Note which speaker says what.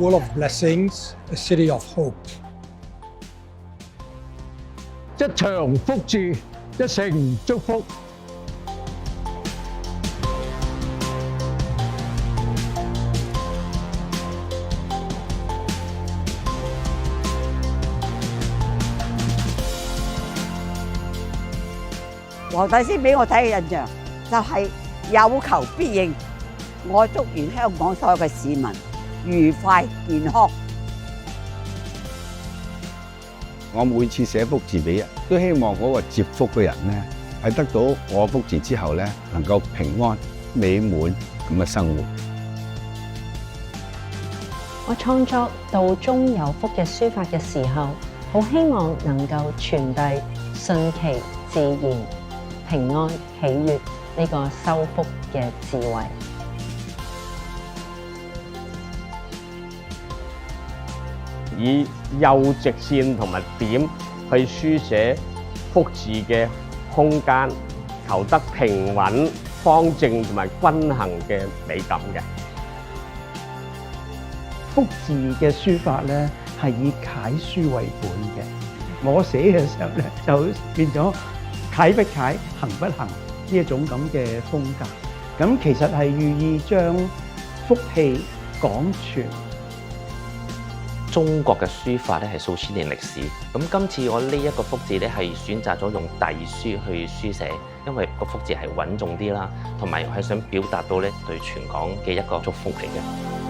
Speaker 1: full of blessings, a city of hope.
Speaker 2: 一場福字，一城祝福。
Speaker 3: 黃大仙俾我睇嘅印象就係有求必應。我祝願香港所有嘅市民愉快健康。
Speaker 4: 我每次寫福字俾人，都希望嗰個接福嘅人咧，係得到我福字之後咧，能夠平安美滿咁嘅生活。
Speaker 5: 我創作道中有福嘅書法嘅時候，好希望能夠傳遞順其自然、平安喜悅呢個修福嘅智慧。
Speaker 6: 以幼直線同埋點去書寫福字嘅空間，求得平穩、方正同埋均衡嘅美感嘅。
Speaker 7: 福字嘅書法咧係以楷書為本嘅，我寫嘅時候咧就變咗楷不楷、行不行呢一種咁嘅風格。咁其實係寓意將福氣廣傳。
Speaker 8: 中國嘅書法咧係數千年歷史，咁今次我呢一個福字咧係選擇咗用隸書去書寫，因為個福字係穩重啲啦，同埋係想表達到咧對全港嘅一個祝福嚟嘅。